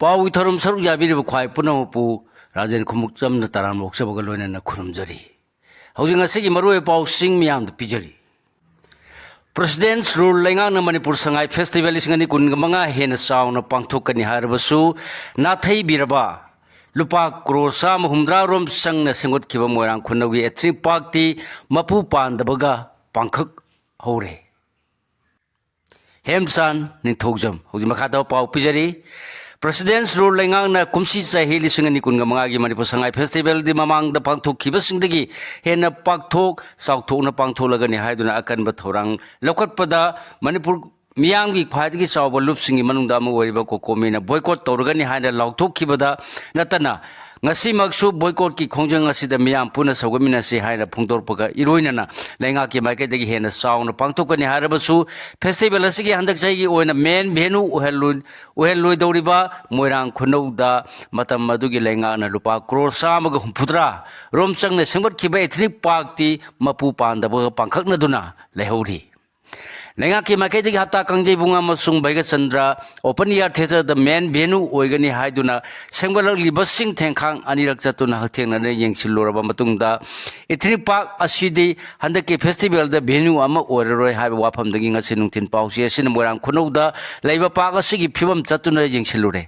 पावी थरम सरुक याबिरिब ख्वाई पुनमपु राजेन खुमुक्चमना ताराम लोकसभा लोइनना खुरुमजरी हौजिंग असिगी मरुए पाउसिंग मियाम पिजरी प्रेसिडेंट्स रूल लेंगांगना मणिपुर संगाई फेस्टिवल सिंगनी कुनगमंगा हेन चावना पांगथोकनी हारबसु नाथै बिरबा लुपा करोड़ साम हुमद्रा रोम संगना सेंगोटखिबा मोइरांग खुनौगी एथ्री पार्टी मपु पांदबगा पांखक हौरे हेमसान निथौजम हौजि मखादा पाउ पिजरी प्रेसिडेंट्स रूल लेंगांगना कुमसी चाहि लिसिंगनी कुनगमंगागी मणिपुर संगाई फेस्टिवल दि ममांगदा पांगथोकखिबसिंगदगी हेन पाकथोक चावथोकना पांगथोलगनी हाइदुना अकनबा थौरांग लौकटपदा मणिपुर मियामगी ख्वाइदगी चावबा लुपसिंगी मनुंगदा अमा ओरिबा कोकोमीना boycott तौरगनी हाइना लाउथोकखिबदा नतना ngasimaksu boycott ki khongjang asida miyam puna sawgaminasi haina phungdorpaga iroinana laingaki maikadagi hena sauna pangthokani harabasu festival asigi handak chaigi oina main venue ohelui doriba moirang khunouda matam madugi laingana lupa crore samaga humpudra romchangna sengbat khiba ethnic park ti mapu pandaba pangkhakna duna lehauri Lengaki makai hata kangjai bunga masung baiga chandra open air theater the main venue oigani haiduna sengbalak libasing thengkhang anirak chatuna hathengna ne yengsiloraba matungda ethnic park asidi handaki festival the venue ama oreroi haiba wafam dagi ngasi nungtin pausi asin moirang khunouda leiba park asigi phibam chatuna yengsilore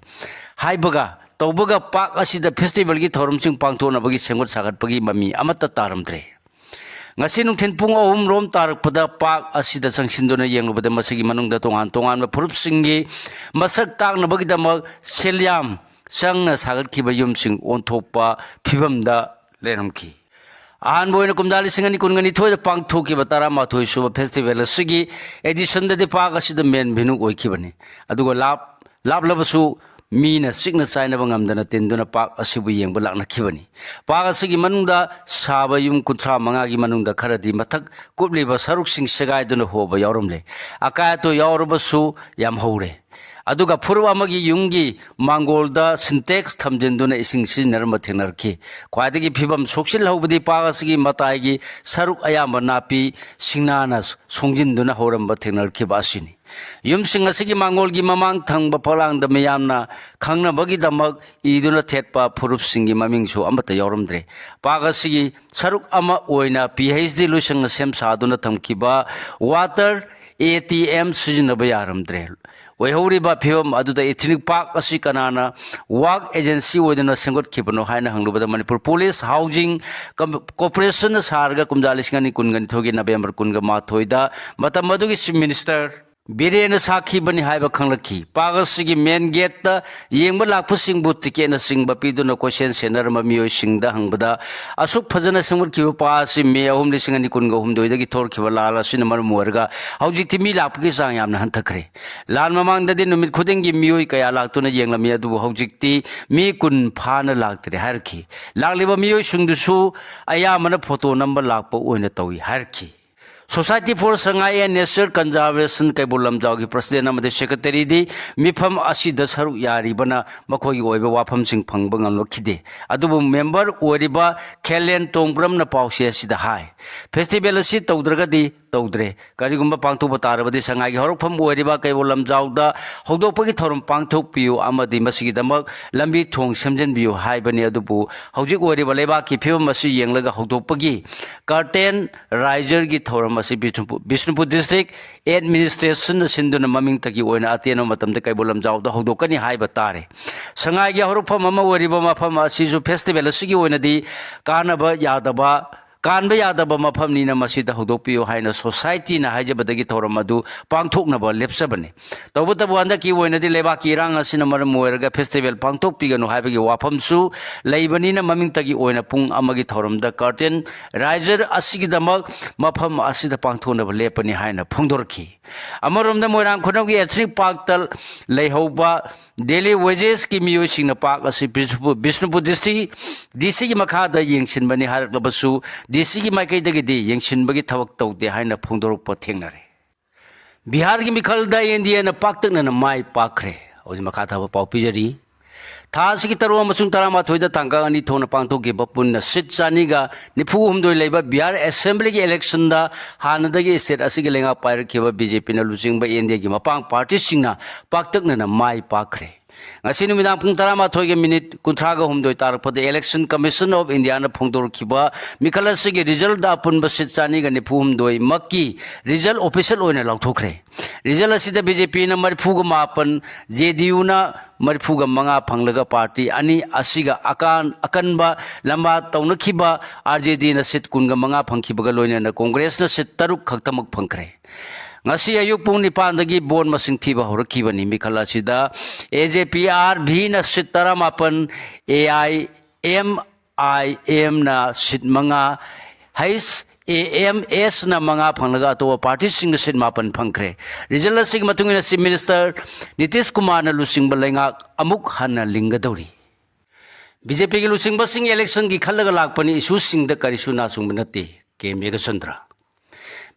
haibaga tawbaga park asida festival gi thorumsing pangthona bagi sengot sagat bagi mami amata taramdre ngasi nungthin pung ahum rom tarakpada park asida changsindona yenglubada masigi manungda tongan ma phurupsingi masak taknabagidamak selyam changna sagatkiba yumsing onthokpa phibamda leramki आन बोइना कुमदाली सिंगनी कुनगनी थोय पांगथोकी बतारा माथोय सुबा festival सिगी addition दे पाक असिद main भेनु ओइखिबनी अदुगो लाबलबसु Meena सिग्ना China बंगमदना तिन्दुना पाक असिबु येंबा लाखनाखिबनी पाक असिगी मनुंगदा साबा yum कुथ्रा मंगागी मनुंगदा खरदी मथक कुबलिबा सरुकसिंग सेगाइदुना होबा यावरमले अकायतो यावरबसु याम हौरे अदुगा फुरवा अमगी युंगी मांगोलदा syntax थमजिंदुना इसिंग सिजनरमा थेंनरखि ख्वाइदगी फिबम सोक्सिल हौबदी पागसगी मताइगी सरुक अयामा नापी सिंगनाना सोंजिंदुना हौरंबा थेंनरखि बासिनी युमसिंग असगी मांगोलगी ममांग थंगबा फलांगदा मयामना खंगनबगीदमक इदुना थेटपा फुरुपसिंगी ममिंगसु अमता यावरमद्रे पागसगी सरुक अमा ओइना PhD लुसंग सेम सादुना थमखिबा वाटर ATM सिजनबा यारमद्रे वैहौरीबा फिवम अदुदा एथनिक पार्क असि कनाना वर्क एजेंसी ओइदना सेंगोटखिबनो हाइना हंगलुबदा मणिपुर पुलिस हाउसिंग कॉर्पोरेशन सारगा कुमजालिसिंगनी कुनगनी थोगी नवेंबर कुनगा माथोइदा मतम मदुगी चीफ मिनिस्टर बिरेन साखी बनी हाइबा खंगलखि पागसगी मेन गेट ता येंबा लाखपसिंग बु टिकेट न सिंग बपिदुना क्वेश्चन सेनर म मियो सिंगदा हंगबदा असुक फजना सेंगुरखिबा पासि मे अहुम लिसिंगनी कुनगा हुमदोइदगी थोरखिबा लाला सिन मर मोरगा हौजिति मी लापकी चांग यामना हंथखरे लान ममांगददि नुमित खुदिंगी मियोय कया लाक्तुना येंगलमी अदुबु हौजिति मी कुन फाना लाक्तरे हारखि लाक्लिबा मियोय सिंगदुसु अयामना फोटो नंबर लापो ओइना तौई हारखि Society for Sangai and Nature Conservation Kaibulam Jaugi President Amadi Secretary di Mifam Asida Saru Yaribana Makoy Oiba Wapam Sing Pangbang Lokide. Adubu member Oriba Kellen Tongram na Pausia Sida High. Festival Sit Taudragadi Taudre. Karigumba Pangtu Batarabadi Sangai Horpam Oriba Kaibulam Jauda Hodopaki Thorum Pangtok Pio Amadi Masidamak Lambi Tong Semjen Bio High Bani Adubu Hojik Oriba Leba Kipio Masi Yanglaga Hodopagi Curtain Riser Gitorum Bishnupur District Administration Sinduna Maming Taki Oina Ateno Matam the Kaibulam Jau the Hodokani Hai Batare. Sangai Yahurupa Mama Waribama Pama Sisu Festival Sigi Oina di Karnaba Yadaba Kanba Yadaba Mapam Nina Masida Hodopio Haina Society na Hajabadagi Toramadu Pangtoknaba Lepsabani. The Wutabanda Ki Oina di Lebaki Ranga Cinema Muerga Festival Pangtok Pigano Habigi Wapamsu Laibanina Maming Taki Oina Pung Amagi Toram the Curtain Riser Asigidamak Mapam Asida Pangtona Lepani Haina Pungdorki. Amarum the Moran Konogi at 3 Parktal Lehoba Daily Wages Kimi Sing the Park as Bishnupur District DC Makada Yangshin Bani Harabasu DC Makai Degadi Yangshin Bagi Tawak de Haina Pungdor Potinare. Bihar Gimikalda India and a Paktan and a Mai Pakre, Ozimakata Popijari. Taski Taru Masung Tarama Toida Tanga and Tona Panto Gibapun, Sitsaniga, Nipum do Labor, Biar Assembly election da Hanadagi said Asigalinga Pirate Kiva BJP losing by India Gimapang party singer, Paktan and a Mai Pakre. ngasi numidang pung 13:03 tarapade Election Commission of India na phongdorkhiba mikhal asigi result da punba sit chani ga nifumdoi makki result official oina lauthokre result asida BJP na marfuga mapan JDU na marfuga manga phanglaga party ani asiga akanba lamba taunakhiba RJD na sit kunga manga phangkhibaga loina na Congress na sit taruk khaktamak phangkre ngasi ayuk pung nipandagi bon masing thiba horakibani mikhala sida AJPR bhi na sit taramapan AIMIM na sit manga hais AMS na mga phanglaga to party sing sit mapan phangkre result sing matungina si Minister Nitish Kumar na lusing balenga amuk hana lingadori BJP ki lusing basing election ki khalaga lakpani issue sing da karisu na sungbanate ke Megachandra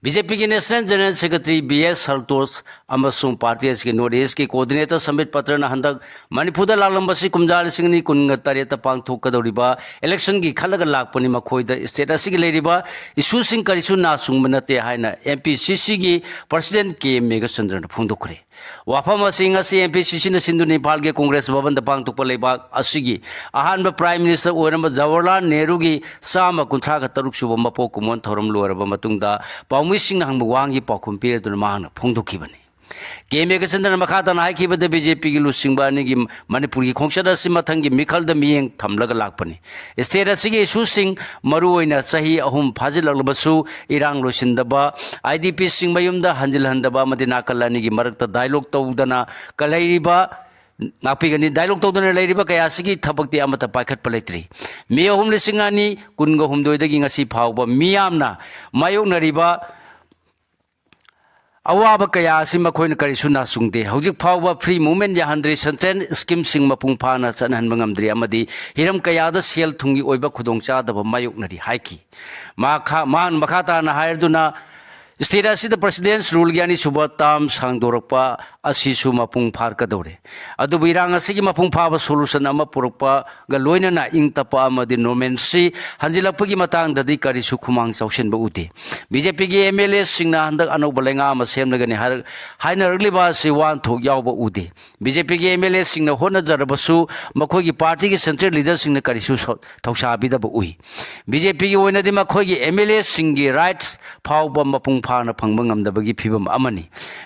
BJP की national general secretary BS हल्तोस अमसुंग party के north east के coordinator समिट पत्र न हंदक Manipur लालंबसी कुमजार सिंगनी कुनग Taret पांगथोकदौरिबा election की खलग लाकपनि मखोइद state असि लेरिबा इशू सिंग करिसु ना सुंगबनते हाइना MPCC की प्रेसिडेंट के मेघचंद्रन फोंदोखरे वाफम सिंह असि MPCC न सिंधु नेपाल के कांग्रेस भवन द पांगथोक लेबाक असि अहानब प्राइम मिनिस्टर ओरम जवाहरलाल नेहरू की साम कुंथ्रा का तरुक सुब मपो कुमन थोरम लोरब मतुंगदा पाउमिसिंग हंग वांगी पाखुम पिरेदुन मान फोंदोखिबनि के मेघचंद्रन मखाता नायखिबद BJP की लुसिंगबानी की मणिपुर की खोंगचद असि मथंग की मिखल द मियंग थमलग लाकपनि स्टेट असि के इशू सिंग मरु ओइना सही अहुम फाजिललबसु इरांग लोसिंदबा IDP Singh मयुम the हंजिल हंदबा Madina Kalani की मरकत डायलॉग तौदना कलैरिबा नापिगनी डायलॉग तौदना लेरिबा कयासिगी थबक्ति अमत पाखत पलेत्री मे अहुम लिसिंगानी कुनग हुमदोइदगी ngasi फावबा मियामना मायोगनरिबा अवाब कया मखोन करीसुना सुंगदे हौजिक फावबा फ्री मूवमेंट याहंद्री सेंट्रल स्कीम सिंग मपुंग फाना चनहनबा ngamdri amadi hiram kayada sel thungi oiba khudong chadaba mayoknari haiki मान मखाता ना हायरदुना स्टेट असिद प्रेसिडेंस रूल यानी सुबह ताम सांगदोरपा असिसु मपुंग फारकदौरे अदुबु इरांग असिगी मपुंग फाबा सोल्यूशन अमा पुरपा ग लोइनना इंग तपा अमदि नोमेंसी हंजिलपगी मतंग ददि करिसु खुमांग चौसिनबा उदे BJP की MLA सिंगना हंदक अनौबा लेंगा अमा सेमनगनि हाइनरग्लिबा सि वान थोक यावबा उदे BJP की MLA सिंगना होनजरबसु मखोगी पार्टी की सेंट्रल लीडर सिंगना करिसु थौसाबिदबा उई BJP की ओइनदि मखोगी MLA सिंगी राइट्स फावबा मपुंग फाना फंगबा ngamdabagi phibam amani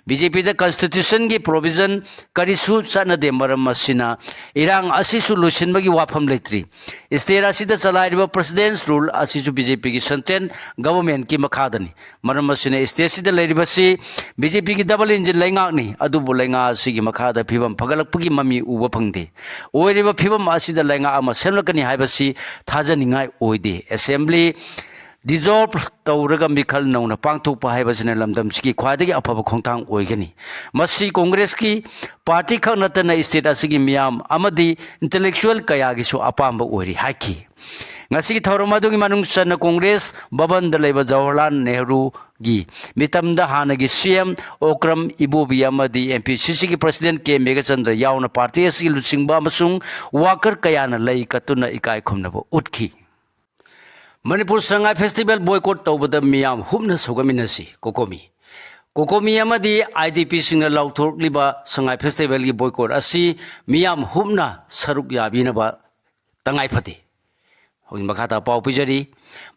BJP da constitution की provision करिसु चनदे मरम मसिना इरांग असिसु लुसिनबगी वाफम लेत्री स्टेट असिदा चलाइरिबा प्रेसिडेंस रूल असिसु BJP की सेंट्रल गवर्नमेंट की मखादनी मरम मसिना स्टेट सिदा लेरिबसी BJP की डबल इंजन लेंगाकनी अदुबु लेंगा सिगी मखादा फिबम फगलकपगी ममी उबा फंगदे ओइरिबा फिबम असिदा लेंगा अमा सेमलकनी हाइबसी थाजनिंगाय ओइदे असेंबली dissolve तौरगा मिखल नौना पांगथोकपा हाइबसिना लमदमसिगी ख्वाइदगी अफब खोंथांग ओइगनी मसी कांग्रेस की पार्टी खक नतना स्टेट असिगी मियाम अमदी इंटेलेक्चुअल कयागिसु अपांबा ओइरि हाइकी ngasi thoromadu manung chana Congress Bhavan द लेबा जवाहरलाल नेहरू गी मितम द हानगी CM ओक्रम इबोबी अमदी MPCC की प्रेसिडेंट के मेघचंद्र यावना पार्टी असि लुसिंगबा मसुंग वाकर कयाना लई कतुना इकाय खुमनबो उठखी मणिपुर संगाई फेस्टिवल बॉयकॉट तौबद मियाम हुमना सौगमिनसी कोकोमी अमदी IDP सिंगना लाउथोरलिबा संगाई फेस्टिवल की बॉयकॉट असि मियाम हुमना सरुक याबिनबा तंगाई फते हौजिक मखाता पाउ पिजरी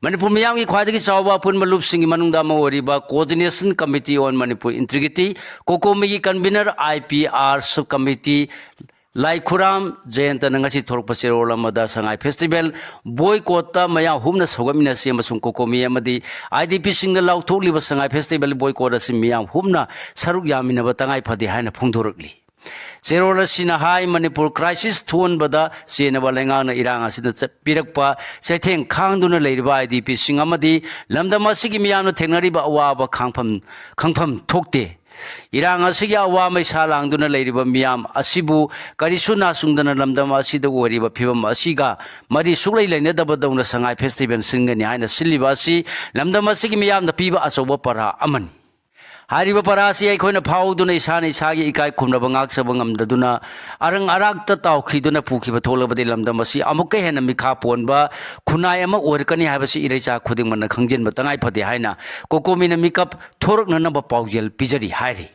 मणिपुर मियाम की ख्वाइदगी चावबा पुनबा लुप सिंगी मनुंगदा मवरिबा coordination committee on Manipur integrity COCOMI की convener IPR sub committee Laikhuram Jayanta नंगसी थोरप चेरोल अमदा संगाई फेस्टिवल बॉयकॉट मया हुमना सौगमिनसी अमसुंग कोकोमी अमदी IDP सिंगना लाउथोकलिबा संगाई फेस्टिवल बॉयकॉट असि मियाम हुमना सरुक यामिनबा तंगाई फदे हाइना फोंदोरकली चेरोल सिना हाई मणिपुर क्राइसिस थोनबदा चेनबा लेंगाना इरांग असिदा पिरकपा चैथेंग खांगदुना लेरिबा IDP सिंग अमदी लमदम असिगी मियामना थेंगनरिबा अवाबा खांगफम थोकते इरांग असिगी अवा मैसा लांगदुना लेरिबा मियाम असिबु करिसु नासुंगदना लमदम असिदा ओरिबा फिबम असिगा मरि सुलै लेनेदबा दौना संगाई फेस्टिवल सिंगनि हाइना सिलिबा असि लमदम असिगी मियामना पीबा अचौबा परा अमनि हारिबा Parasi अखोइना फाउदुना इसाना इसागी इकाय खुमनबा ngakchaba ngamdaduna arang arakta tawkhiduna pukhiba tholabadi lamdam asi amukai hena mikha ponba khunai ama orkani habasi irecha khuding manna khangjinba tangai phade haina kokomina mikap thorakna na ba paujel pijari hairi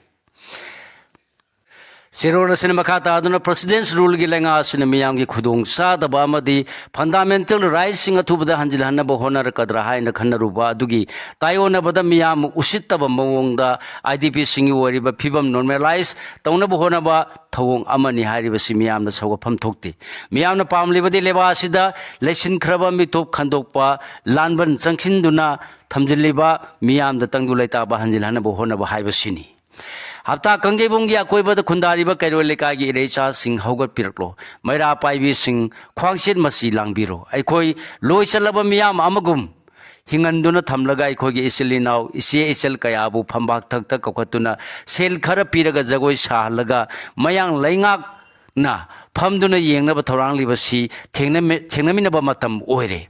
Sirora Cinemakata Aduna President's Rule Gilenga Cinemayam Kudung Sa the Bamadi Fundamental Rights Singa Tuba the Hanjilana Bohona Kadraha in the Kanaruba Dugi Taiwana Badamiam Usita Bamongda IDP Singi Wariba Pibam normalize Tauna Bohonaba Tawong Amani Hari Vasimiam the Sawapam Tokti Miam Pam Libadi Levasida Leshin Kraba Mitop Kandokpa Lanban Sankinduna Tamjiliba Miam the Tanguleta Bahanjilana Bohona Bahibasini Hafta Kange Bungia Koiba Kundariba Kairolika Recha Sing Hogat Pirklo, Maira Paibi Sing, Kwangsit Masi Langbiro, Aikoi, Lois Alabamiam Amagum, Hinganduna Tamlaga Ikogi Isili now, Isi Isel Kayabu, Pambak Takta Kokatuna, Sel Kara Piraga Zagoi Shahalaga, Mayang Langak Na, Pamduna Yang Torang Libasi, Tengaminaba Matam Oire.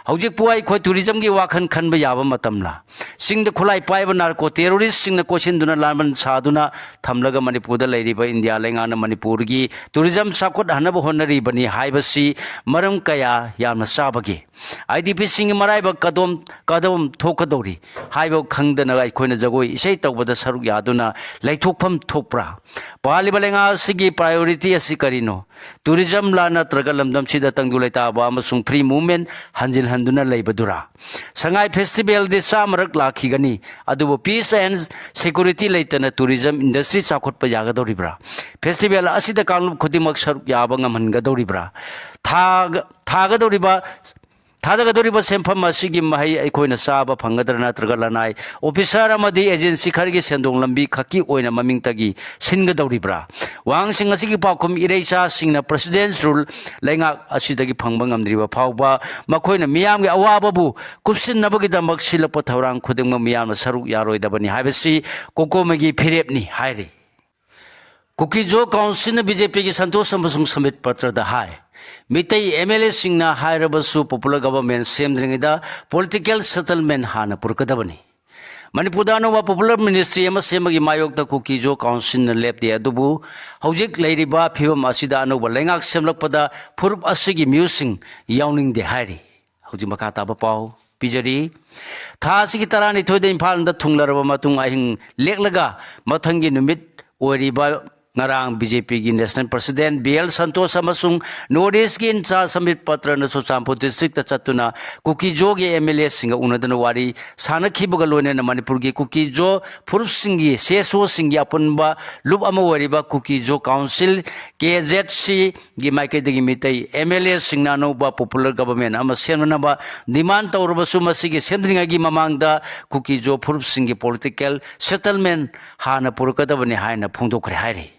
Hojik Puai Ko tourism gi wakan khan ba yaba matamla sing the khulai pai ba narco terrorist sing na question duna laman saduna thamlaga manipur da leiriba india lengana manipur gi tourism sakot hanaba honari bani haibasi maram kaya yamna sabagi idp sing marai ba kadom thokadori haiba khangdana ai khoina jagoi isei tawbada saruk yaduna laithokpham thokpra paliba lenga sigi priority asi karino tourism la na tragalamdam sida tangdulaita ba amasung free movement hanjil Handuna Labadura. Sangai Festival de Samarak Lakigani, Adubo Peace and Security Latana Tourism Industry Sakot Payagado Ribra. Festival Asida Kanum Kodimak Sharp Yabangam Gadoribra. Tagadoriba. Tadagadoriba Sempa Masigi Mahi Ecoina Saba, Pangadana Tragalanai, Officer Amadi Agency Kargi Sendong Lambi Kaki Oina Mamingtagi, Singadoribra. Wang Singasiki Pakum Irecha Singna President's Rule, Lenga Asidagi Pangbangam Driba Pauba, Makoina Miami Awababu, Kupsin Nabagida Maxilla Potaran, Kudima Miam Saru Yaro Dabani Habesi, Kokomagi Pirepni, Hairi. Kukijo Council BJP Santos Samusung Summit Patra the High. Mitai MLA Singna Hirabasu Popular Government Semdringida Political Settlement Hana Purkadabani. Manipudano wa Popular Ministry Emma Semagi Mayok the Kukijo Council left the Adubu, Hojik Lady Ba Pivum Asidano Balengak Semlakpada Purp Asigi Musing Yawning the Hari. Hojimakata Bapau, Pijari. Tasiki Tarani to the Impal the Tunglaraba Matung Ahing Leklaga, Matangi Numit, Oriba. Ngarang BJP National President BL Santos Amasung Notice Gin Sa Summit Patra na Sampo District Chatuna Kukijo ge MLA Singa Unadana Wari Sanaki Bagalone na Manipur ge Kukijo Purp Singi Seso Singi Apunba Lub Amawariba Kukijo Council KZC gi Maike de Mitai MLA Singnano ba Popular Government Amasenana ba demand Taurba Sumasigi Sendringa gi Mamangda Kukijo Purp Singi Political Settlement Hana Purkadabani Haina Pungdokre Hari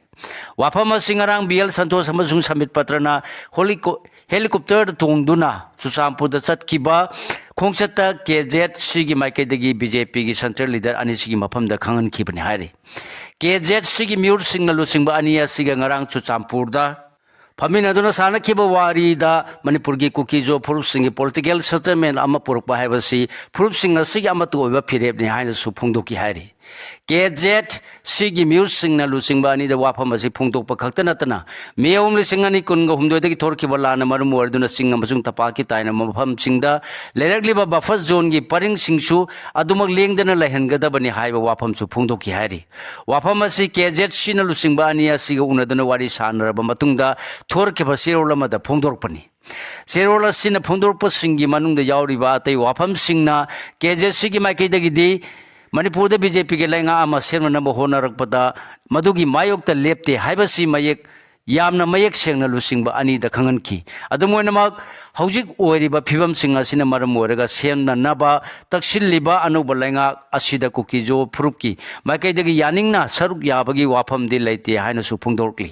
Wapama Singarang BL Santos Amazung Summit Patrana Helicopter Tungduna Susampu the Satkiba Kongsata KZ Sigi Makedegi BJP Central Leader Anisigi Mapam the Kangan Kibani Hari KZ Sigi Mur Singalu Singba Ania Sigangarang Susampurda Paminaduna Sana Kibawari da Manipurgi Kukijo Purp Singi Political Settlement Amapurpa Havasi Purp Singa Sig Amatu Pirep behind the Supungdoki Hari KZ Sigi Musing na Lusingbani the Wapamasi Punto Pakatanatana. May only sing any Kungo whom the Torki Balana Marmur Duna Sing Amazung Tapaki Tina Mapam Singda, Leregliba Buffers Zone gi Paring Singshu, Adumag Ling than a Lehengada Bani Hiva Wapam to Punto Kihari. Wapamasi KZ Shina Lusingbania Siguna Danawari Sandra Bamatunda, Torki Basiro Lama the Pondorpani. Serola Sina Pondorpa Singi Manung the Yauriba, they Wapam Singna, KZ Sigi Makidagi. Manipur the BJP ke lenga ama serma na mohona rakpada madugi mayok ta lepte haibasi mayek yamna mayek sengna lusingba ani da khangan ki adumoina mak hojik oiriba phibam singa sina maram orega semna naba taksilliba anuba lenga asida kukijo phurupki makai dagi yaningna saruk yabagi wafam di leite haina su phungdorkli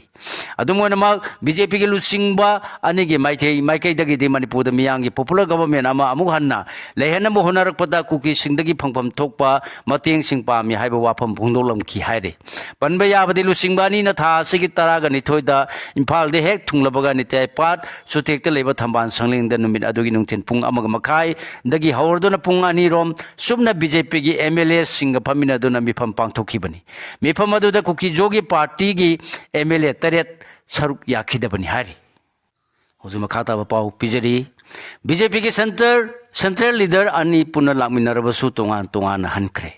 adumoina mak BJP ke lusingba ani ge makai dagi di Manipur the miyangi Popular Government ama amu hanna lehena mohona rakpada kuki singdagi phangpham thokpa mateng singpa mi haiba wafam phungdolam ki haire banba yabadi lusingba ni na tha sigi taraga ni thoida Impal de hek tunglabaga ni tai pat sutek te leba thamban sangling da numit adugi nungthen pung amaga makai dagi hawrdona pung ani rom subna BJP gi MLA singa pamina dona mifam pangthoki bani mifam adu da kuki jogi party gi MLA taret saruk yakhida bani hari hozuma khata ba pau pijari BJP gi central leader ani puna lakminarabasu tongan hankre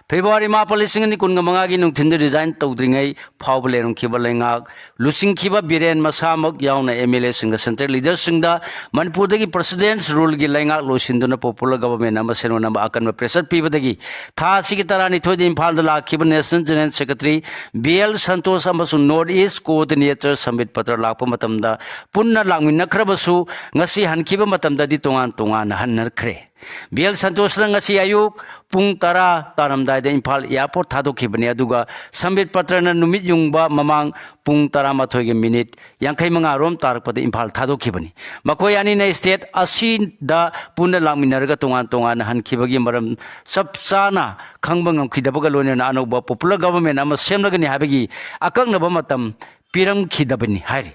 February mapal lising ni kun ngamanga gi nung thinda design tawdringai phawb lerung khiba lengak lusing khiba biren masamak yauna MLA singa center leader singda Manipur dagi president's rule gi lengak losinduna popular government nama seno nama akan ma pressure pibadagi tha sigi tarani thodi imphal da lakhiba national general secretary BL Santosh amasung North East coordinator Sambit Patra lakpa matamda punna langmin nakrabasu ngasi hankhiba matamda di tongan hanarkhre BL Santosh na ngasi ayuk pung tara taramdai da Imphal airport thadokibani aduga Sambit Patra na numit yungba mamang pung tara mathoi ge minute yangkai manga rom tarakpada Imphal thadokibani makoi ani na state asi da punna langminarga tongan hankibagi maram sapsana khangbangam khidabaga lonena anoba popular government ama semlagani habagi akaknaba matam piram khidabani hairi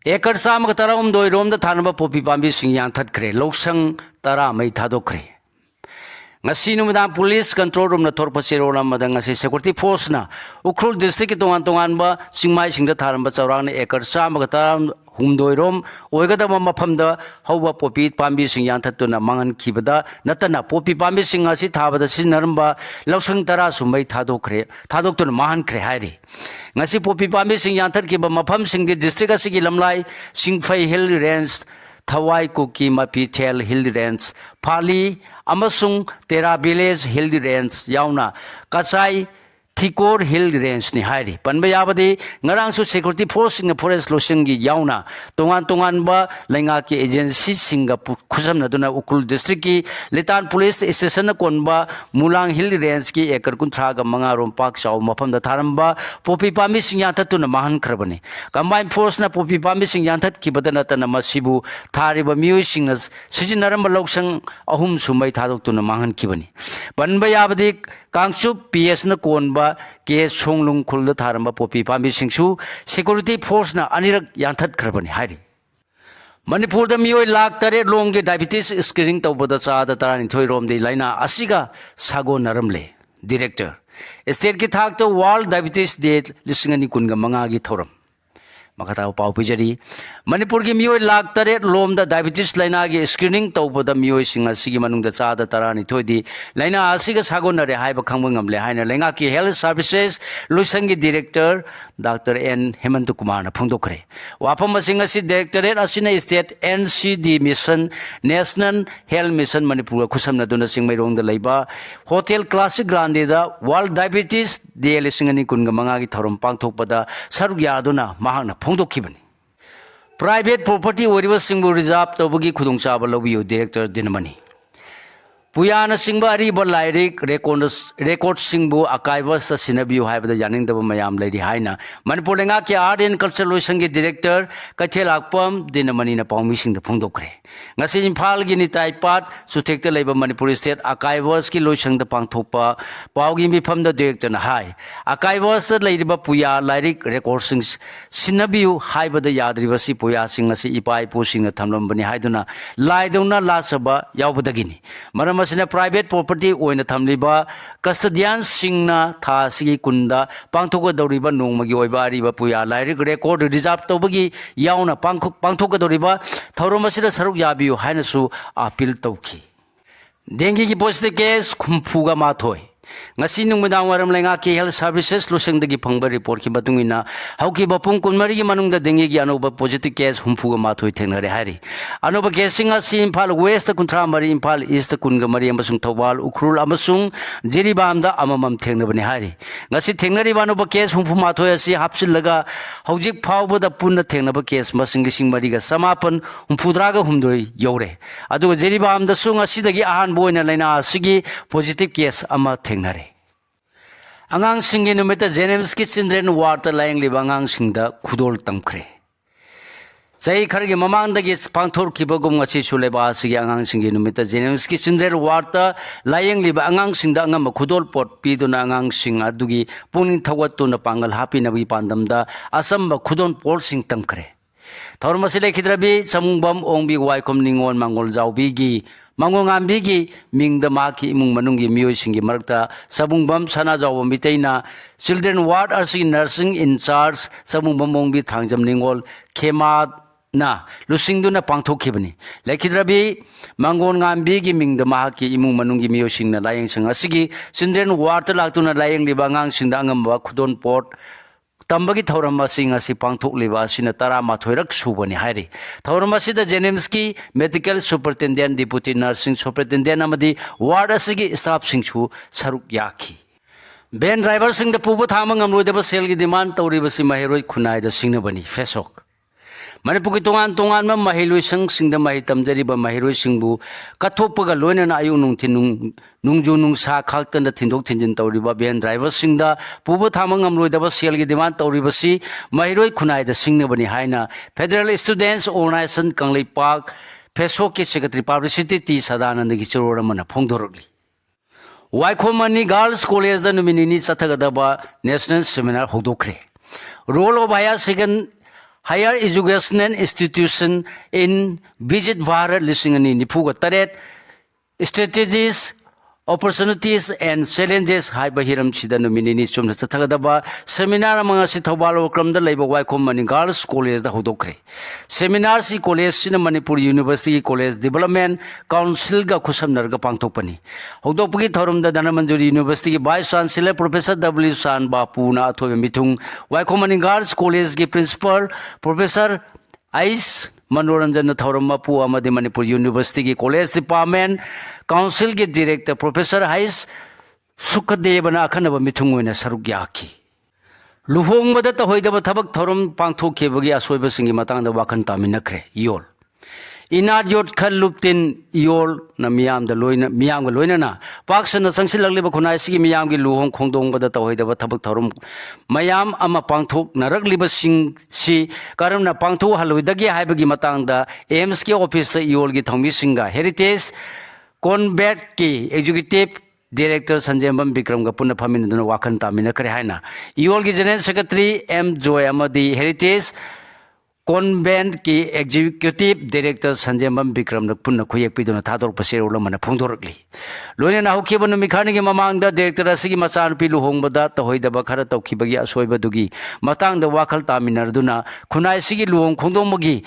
Ekar sama tara doi rom da thanaba popi pambi sing yang thatkre loksang tara mai thadokre ngasi numada police control room na thorpa serona madang ngasi security force na ukrul district tongan ba singmai singda tharamba chawrang na ekar sama tara humdoi rom oigada mafamda hauba popi pambi sing yang thattuna mangan khibada natana popi pambi sing asi thabada sinaramba loksang tara sumai thadoktuna mahan khre hairi ngasi popi pambi sing yang that kiba mafam sing di district asigi lamlai singfai hill range Thawai Kuki Mapi Tel Hill Range Pali amasung Tera Village Hill Range yauna Kasai Thikor Hill Range ni hairi panba yabadi ngarang su security force sing forest losing gi yauna tongan ba lenga ki agency singa khusam naduna ukul district ki Litan police station konba Mulang Hill Range ki ekar kunthra ga manga rom park chaw mafam da tharamba popi pami sing yang tatuna mahan khrabani combined force na popi pami sing yang tat ki badana tana masibu thariba miu sing sijinaram loksang ahum sumai thadok tuna mahan kibani panba yabadi kangchup PS na konba ke songlung khulda tharamba popi pambi singsu security force na anirak yanthat khrabani hairi Manipur da mioi lak tare long ge diabetes screening tawbada cha da tarani thoi rom de laina asiga sago naramle director state ki thak to world diabetes day lisingani kunga manga gi thoram makata pau pijari Manipur ki mioi lak tare lom da diabetes laina gi screening tawbada mioi singa sigi manung da cha da tarani thoi di laina asiga sago nare haiba khangmangam le haina lenga ki health services lusangi director Dr. N Hemant Kumar na phungdokre wapam singa si directorate asina state NCD mission National Health Mission Manipur khusam na duna singmai rong da leiba hotel classic grande da world diabetes day lisingani kunga manga gi thorom pangthokpada saruk yaduna mahakna phungdokkibani private property oriba singbu reserve tawbagi khudungchaba lobiyo director dinamani Puyana singba ariba lairik record singbu archivers sinabiu haibada yaningdaba mayam lady haina Manipur lenga ki art and culture loisangi director kathel akpam dinamani na pawmi singda phungdokre ngasi Imphal gi ni taipat suthekta leiba Manipur state archivers ki loisangda pangthokpa pawgi mifamda director na hai archivers leiba puya lairik record sing sinabiu haibada yadriba si puya sing ngasi ipai pu singa thamlambani haiduna laidona lasaba yaubadagini masina private property oina thamliba custodian singna tha sigi kunda pangthoka doriba nongmagi oiba ariba puya lairik record reserve tobagi yauna pangthoka doriba thauromasida saruk yabiu hainasu appeal tawki dengi gi positive case khumpuga mathoi ngasi nungmudang waram lenga ki health services losengdagi phangba report ki batungina hauki bapung kunmari gi manungda dengi gi anoba positive case humpuga mathoi thengnare hari anoba casing asi Imphal west kunthra mari Imphal east kunga mari amasung thawal ukrul amasung jiribamda amamam thengnabani hari ngasi thengnari banoba case humpu mathoi asi hapsillaga haujik phawbada punna thengnaba case masing lising mari ga samapan humpudraga humdoi yore aduga jiribamda sung asidagi ahan boina laina asigi positive case ama Angang singi numita James ki children water laying liba angang singda khudol tamkhre. Sai khargi mamang dagi pangthor kibagum ngasi chuleba sigi angang singi numita James ki children water laying liba angang singda angam khudol pot piduna angang sing adugi puning thawat na pangal happy nabi pandamda asamba khudon pol sing tamkhre. Thormasile khidrabi samungbam ongbi waikom ningon mangol jawbigi Mangongambi mingda maki imung manungi mioi singi marakta sabungbam sana jawa mitaina children ward asi nursing in charge sabungbam ongbi thangjam ningol khema na lusingduna pangthokkhibani lekhidrabi mangon ngambi gi mingda mahaki imung manunggi miyosing na layeng sanga sigi children war ta laktuna layeng liba ngang singda angamba khudon port tambagi thauram asing asi pangthok liba sina tara mathoirak subani hairi thauram asida Jenimski medical superintendent deputy nursing superintendent amadi ward asigi staff singchu saruk yakhi ben driver sing da puba thamang amroidaba sel gi demand tawribasi mahiroi khunai da singna bani fesok Manipur tongan tongan ma mahiloi sang singda mahi tamjariba mahiroi singbu kathopaga loina na ayu nung tinung nungju nung sa khaltan da thindok thinjin tawriba ben driver singda puba thamang amroi da sel gi demand tawriba si mahiroi khunai da singna bani haina Federal Students Organization Kanglei Park Fesok ki Secretary Publicity T Sadanand gi chorora mana phongdorogli Waikhomani Girls College da numinini chathagadaba National Seminar hodokre Role of Higher Educational Institution in Visit Bharat Lisingani Nipuga Taret Strategies, Opportunities and Challenges High Bahiram Sidanu Minini Chum Tagadaba Seminar among us Tobalo Kram the Labor Waikhomani Girls College the Hodokre Seminar Si College Sina Manipur University College Development Council Ga Kusam Narga Pangtopani Hodopuki Thorum the Danamanjuri University Vice Chancellor Professor W. San Bapuna Atho Mitung Waikhomani Girls College Gi Principal Professor Ice Manoranjan Thauramappu Amadi Manipur University Ki College Department Council Ki Director Professor Hais Sukadevana Akhanaba Mitungwina Sarugyaki Luhong Madata Hoidaba Tabak Thorum Pangtho Kebagi Asoiba Singi Matang the Wakan Taminakre Yol Inad Yot Kaluptin Yol na Miam the Loina Miam Loina Paksan the Sansilaliba Kunaisi Miam Luhong Kondong Badata Hoidaba Tabak Thorum Mayam Ama Pangthok Narak Liba Sing Si Karamna Pangtho Haluidagi Haibagi Matang the AMSK Officer Yolgi Thomi Singa Heritage Conbat Ki Executive Director Sanjambam Bikram Gapuna Pamin Wakan Tamina Krehana Yolgi General Secretary M. Joy Amadi Heritage Convent ki Executive Director Sanjambam Bikram Punna Kuyak Piduna Tador Pasero Mana Pundorli. Lunia Hokiban Mikani Mamang the Director Asigi Masan Pilu Hongbada, Tohoida Bakara Tokibagi Asoiba Dugi, Matang the Wakal Taminarduna, Kunai Sigi Luong Kondomogi,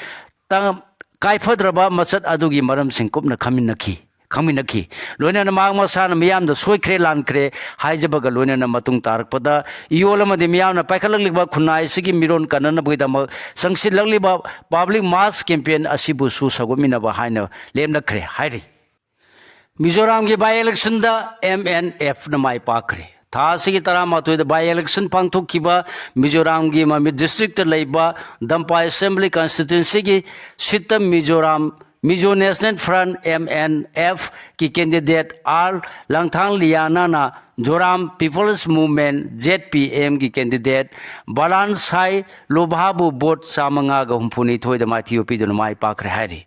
Tang Kaifadraba Masat Adugi Maram Sinkupna Kaminaki. Kaminaki. Lunia Magma San Miam the Suikre Lankre, Hijabaga Lunia Matung Tarpada, Iolama de Miana, Pakalaliba Kunai, Sigi Miron Kanana Budama, Sangsi Lagliba, Public Mass Campaign Asibu Susagomina Bahina, Lemna Kre, Heidi. Mizoram gi by election da MNF na Mai Pakre. Thasigi Tarama to the by election Pangto Kiba, Mizoram gi Mami District Laiba, Dampa Assembly Constituency gi Sitam Mizoram. Mizo National Front MNF की candidate are लंगथांग लियाना ना Joram people's movement ZPM की candidate बालान Sai लोभाबु boat सामंगा गहुमपुनी थोइद माथियो पिदन माई पाक रहरी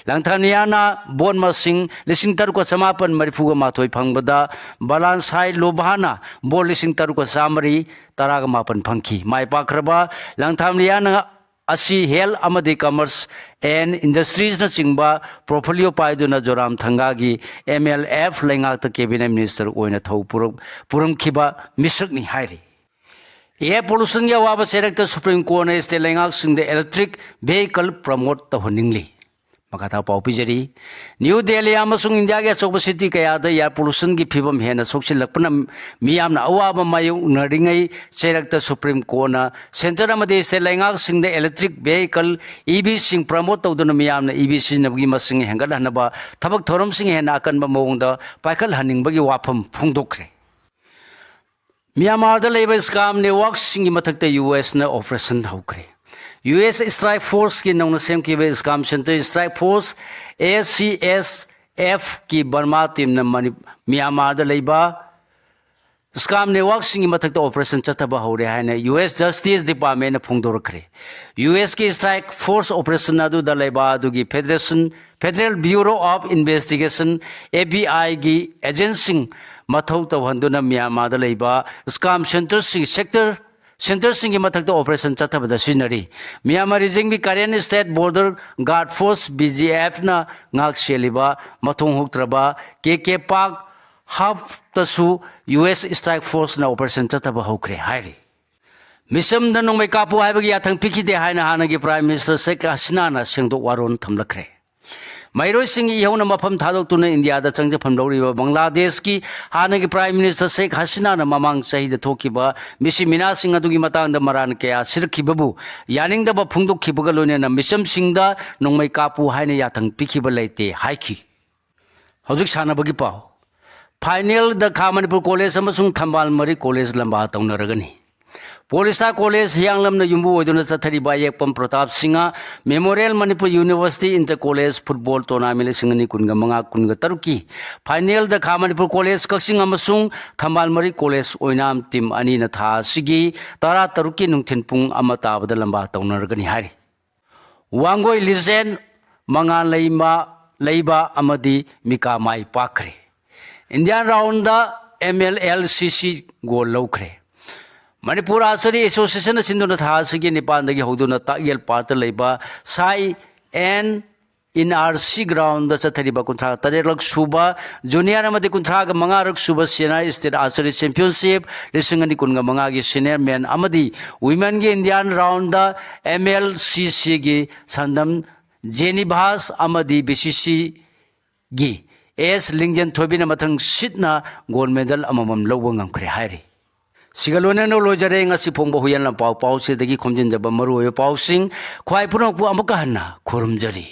लंगथांग लियाना boat मसिंग लिसिंग तरको समापन मरिफुगा माथोय फंगबदा बालान Sai लोभाना boat लिसिंग तरको सामरी तराग मापन फंखी माई पाखरबा लंगथांग लियाना Asi Health Amadi Commerce and Industries na chingba portfolio paiduna Joram Thangagi MLF Lengak the Cabinet Minister Oina Thau Puram Kiba Misrak ni Hairi. Air pollution ya waba selected Supreme Court is the Lengak sing the electric vehicle promote the Honingli. Makata Paupijari New Delhi Amasung India gets over city kaya the air pollution gi pibam hena social lakpana Miam na awaba mayu nerdingai select the Supreme Court na Center Amadi se Lengak sing the electric vehicle EV sing promote the Miam na EV sing Nagima sing Hangalanaba Tabak Thorum sing Henakan Bamong Pakal Hanning Bagi Wapam Pungdokre Myanmar the labor scam ne works sing Matak the US na operation Hokre. US Strike Force की नौन सेम की वे scam centre Strike Force ACSF की Burma team न Myanmar द लेबा scam network सिंग मथक ऑपरेशन चतबा हो रहा है US जस्टिस डिपार्टमेंट ने फोंदोरखरे US की स्ट्राइक फोर्स ऑपरेशन अदु द लेबा अदुगी federal bureau of investigation FBI की एजेंसी मथौ तवहंदुना म्यांमार द लेबा स्काम सेंटर सिंग सेंटर सिंह मथक ऑपरेशन चतबदा सिनरी म्यांमार रिजिंग भी Karen state border guard force BGF ना ngak sheliba mathong huktraba KK Park hub tasu US strike force na operation chataba hokre hairi मिसम नोंमै कापू है याथंग पिखिदे है हानगी prime minister Sheikh Hasina सेंदोक वारोन थमलखरे मैरोई Singh इहौना मफम थादोक्तुना India दा चंगजफम लौरिबा बांग्लादेश की हानगी प्राइम मिनिस्टर शेख हसीना ममांग चहीदा थोकिबा मिसी मिना सिंह अदुगी मतांगदा मरान कया सिरखिबबु यानिंगदबा फुंगदोखिबगा लोनेना मिसम सिंहदा नोंमै कापू हाइना याथंग पिखिबा लेते हाइखि हौजिक सानाबगी पाव फाइनल द खा मणिपुर कॉलेज अमसुंग थंबाल मरी कॉलेज लंबा तौनरगनी पोलिसा कॉलेज हियांगलम युम्बू ओइदुना चथरिबा Yekpam Pratap Singh memorial Manipur university inter college football tournament सिंगनी कुनगा मंगा कुनगा तरुकी फाइनल द खा Manipur college Kakching अमसुंग थंबाल Marik college ओइनाम team अनि न था सिगी तरा तरुकी नुंथिन पुंग अमा ताबद लंबा तौनरगनी हारि वांगोई लिजेंड मंगा लैबा अमदी मिका माई पाखरे इंडियन राउंड MLLCC गोल लौखरे मणिपुर आर्चरी एसोसिएशन सिंधुना थासिगी निपानदगी हौदुना तायल पार्ट लेबा साई एन इन RC ग्राउंड चथरिबा कुंथ्रा तरेलक सुबा जूनियर अमदि कुंथ्रा ग मंगारक सुबा सेना स्टेट आर्चरी चैंपियनशिप लिसिंगनि कुनगा मंगागी सीनियर मैन अमदि वुमेन गे इंडियन राउंड MLCC गी संदम जेनिभास अमदि BCC गी एस लिंगजन थोबिना मथंग सिटना गोल्ड मेडल अममम लौबा ngamkhre हाइरि सिगलोने नो लोजरे ngasi phongba huyan la pau pau se dagi khomjin jaba maru pausing khwai phunok pu amaka hanna khurumjari।